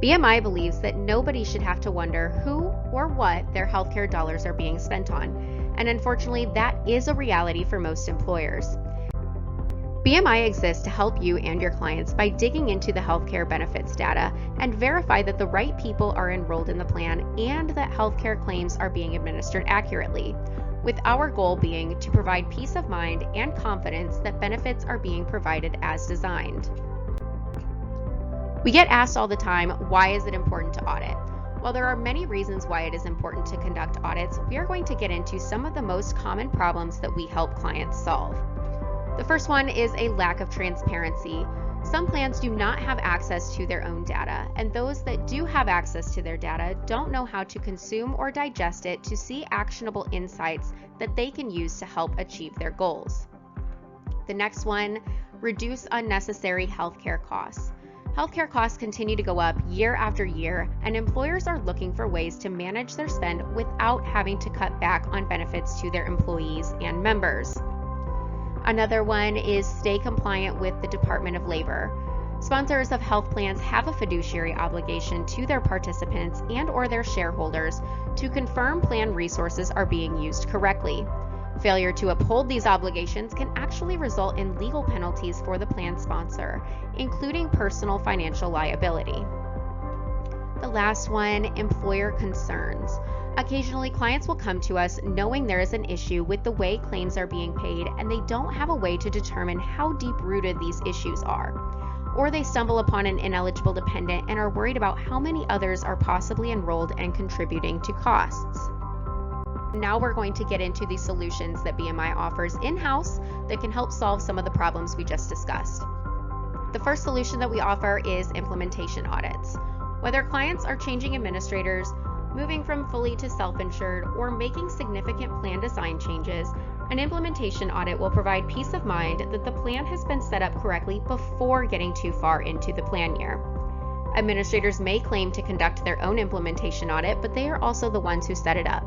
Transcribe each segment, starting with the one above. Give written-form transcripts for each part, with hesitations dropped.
BMI believes that nobody should have to wonder who or what their healthcare dollars are being spent on, and unfortunately, that is a reality for most employers. BMI exists to help you and your clients by digging into the healthcare benefits data and verify that the right people are enrolled in the plan and that healthcare claims are being administered accurately, with our goal being to provide peace of mind and confidence that benefits are being provided as designed. We get asked all the time, why is it important to audit? While there are many reasons why it is important to conduct audits, we are going to get into some of the most common problems that we help clients solve. The first one is a lack of transparency. Some plans do not have access to their own data, and those that do have access to their data don't know how to consume or digest it to see actionable insights that they can use to help achieve their goals. The next one, reduce unnecessary healthcare costs. Healthcare costs continue to go up year after year, and employers are looking for ways to manage their spend without having to cut back on benefits to their employees and members. Another one is stay compliant with the Department of Labor. Sponsors of health plans have a fiduciary obligation to their participants and/or their shareholders to confirm plan resources are being used correctly. Failure to uphold these obligations can actually result in legal penalties for the plan sponsor, including personal financial liability. The last one, employer concerns. Occasionally, clients will come to us knowing there is an issue with the way claims are being paid, and they don't have a way to determine how deep-rooted these issues are. Or they stumble upon an ineligible dependent and are worried about how many others are possibly enrolled and contributing to costs. Now we're going to get into the solutions that BMI offers in-house that can help solve some of the problems we just discussed. The first solution that we offer is implementation audits. Whether clients are changing administrators, moving from fully to self-insured, or making significant plan design changes, an implementation audit will provide peace of mind that the plan has been set up correctly before getting too far into the plan year. Administrators may claim to conduct their own implementation audit, but they are also the ones who set it up.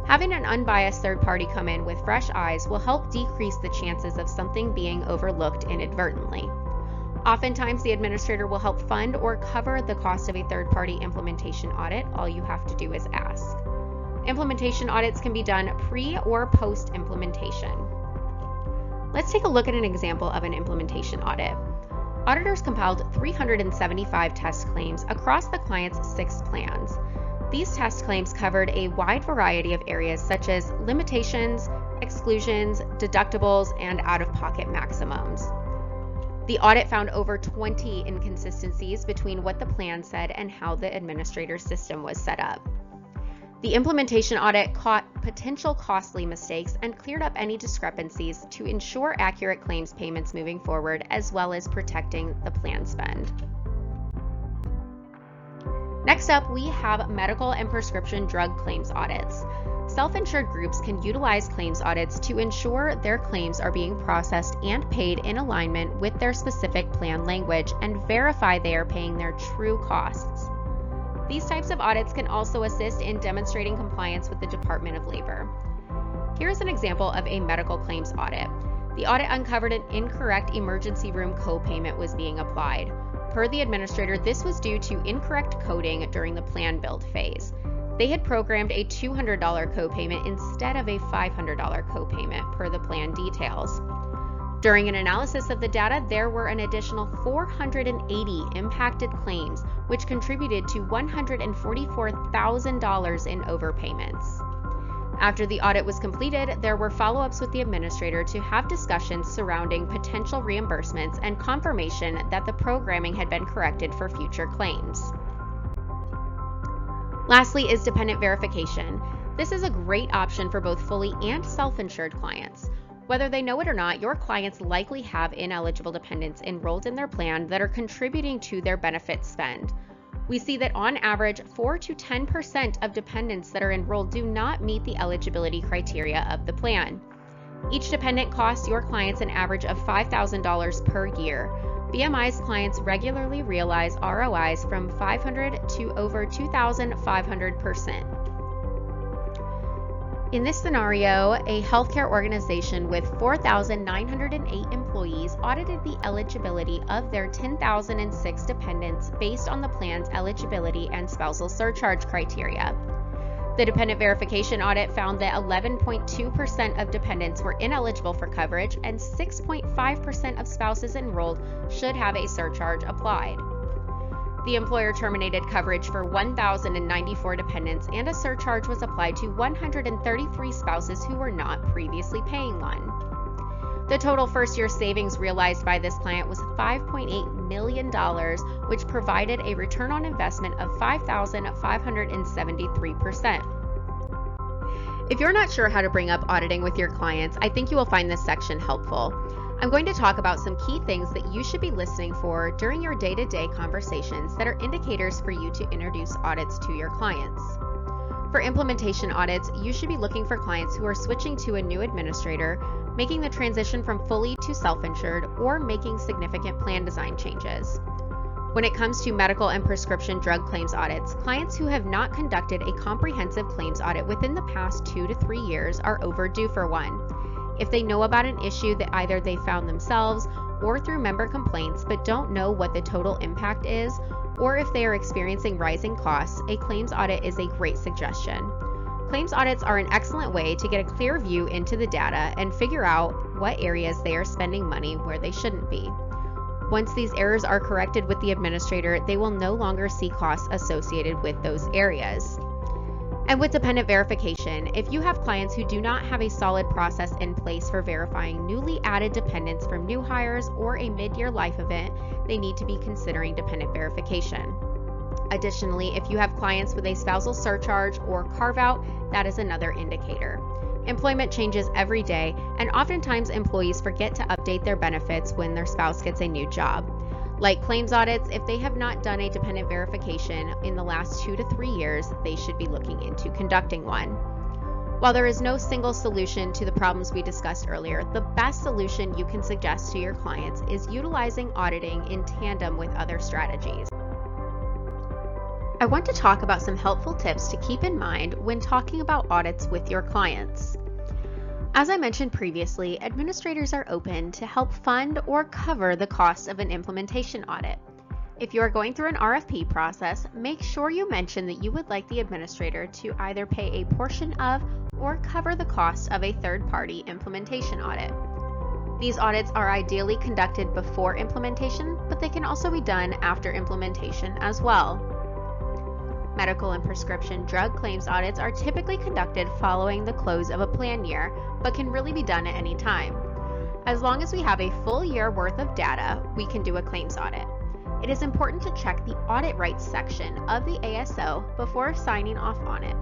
Having an unbiased third party come in with fresh eyes will help decrease the chances of something being overlooked inadvertently. Oftentimes, the administrator will help fund or cover the cost of a third-party implementation audit. All you have to do is ask. Implementation audits can be done pre- or post-implementation. Let's take a look at an example of an implementation audit. Auditors compiled 375 test claims across the client's 6 plans. These test claims covered a wide variety of areas such as limitations, exclusions, deductibles, and out-of-pocket maximums. The audit found over 20 inconsistencies between what the plan said and how the administrator's system was set up. The implementation audit caught potential costly mistakes and cleared up any discrepancies to ensure accurate claims payments moving forward, as well as protecting the plan spend. Next up, we have medical and prescription drug claims audits. Self-insured groups can utilize claims audits to ensure their claims are being processed and paid in alignment with their specific plan language and verify they are paying their true costs. These types of audits can also assist in demonstrating compliance with the Department of Labor. Here is an example of a medical claims audit. The audit uncovered an incorrect emergency room copayment was being applied. Per the administrator, this was due to incorrect coding during the plan build phase. They had programmed a $200 copayment instead of a $500 copayment per the plan details. During an analysis of the data, there were an additional 480 impacted claims, which contributed to $144,000 in overpayments. After the audit was completed, there were follow-ups with the administrator to have discussions surrounding potential reimbursements and confirmation that the programming had been corrected for future claims. Lastly is dependent verification. This is a great option for both fully and self-insured clients. Whether they know it or not, your clients likely have ineligible dependents enrolled in their plan that are contributing to their benefit spend. We see that on average, 4 to 10% of dependents that are enrolled do not meet the eligibility criteria of the plan. Each dependent costs your clients an average of $5,000 per year. BMI's clients regularly realize ROIs from $500 to over $2,500%. In this scenario, a healthcare organization with 4,908 employees audited the eligibility of their 10,006 dependents based on the plan's eligibility and spousal surcharge criteria. The dependent verification audit found that 11.2% of dependents were ineligible for coverage and 6.5% of spouses enrolled should have a surcharge applied. The employer terminated coverage for 1,094 dependents, and a surcharge was applied to 133 spouses who were not previously paying one. The total first-year savings realized by this client was $5.8 million, which provided a return on investment of 5,573%. If you're not sure how to bring up auditing with your clients, I think you will find this section helpful. I'm going to talk about some key things that you should be listening for during your day-to-day conversations that are indicators for you to introduce audits to your clients. For implementation audits, you should be looking for clients who are switching to a new administrator, making the transition from fully to self-insured, or making significant plan design changes. When it comes to medical and prescription drug claims audits, clients who have not conducted a comprehensive claims audit within the past 2 to 3 years are overdue for one. If they know about an issue that either they found themselves or through member complaints but don't know what the total impact is, or if they are experiencing rising costs, a claims audit is a great suggestion. Claims audits are an excellent way to get a clear view into the data and figure out what areas they are spending money where they shouldn't be. Once these errors are corrected with the administrator, they will no longer see costs associated with those areas. And with dependent verification, if you have clients who do not have a solid process in place for verifying newly added dependents from new hires or a mid-year life event, they need to be considering dependent verification. Additionally, if you have clients with a spousal surcharge or carve-out, that is another indicator. Employment changes every day, and oftentimes employees forget to update their benefits when their spouse gets a new job. Like claims audits, if they have not done a dependent verification in the last 2 to 3 years, they should be looking into conducting one. While there is no single solution to the problems we discussed earlier, the best solution you can suggest to your clients is utilizing auditing in tandem with other strategies. I want to talk about some helpful tips to keep in mind when talking about audits with your clients. As I mentioned previously, administrators are open to help fund or cover the cost of an implementation audit. If you are going through an RFP process, make sure you mention that you would like the administrator to either pay a portion of or cover the cost of a third-party implementation audit. These audits are ideally conducted before implementation, but they can also be done after implementation as well. Medical and prescription drug claims audits are typically conducted following the close of a plan year, but can really be done at any time. As long as we have a full year worth of data, we can do a claims audit. It is important to check the audit rights section of the ASO before signing off on it.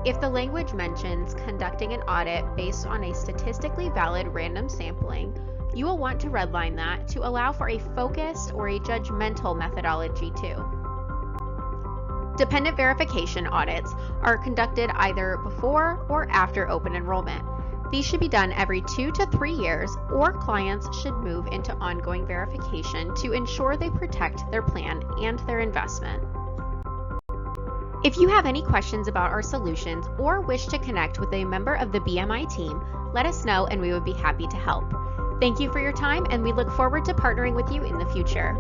If the language mentions conducting an audit based on a statistically valid random sampling, you will want to redline that to allow for a focused or a judgmental methodology too. Dependent verification audits are conducted either before or after open enrollment. These should be done every 2 to 3 years, or clients should move into ongoing verification to ensure they protect their plan and their investment. If you have any questions about our solutions or wish to connect with a member of the BMI team, let us know and we would be happy to help. Thank you for your time, and we look forward to partnering with you in the future.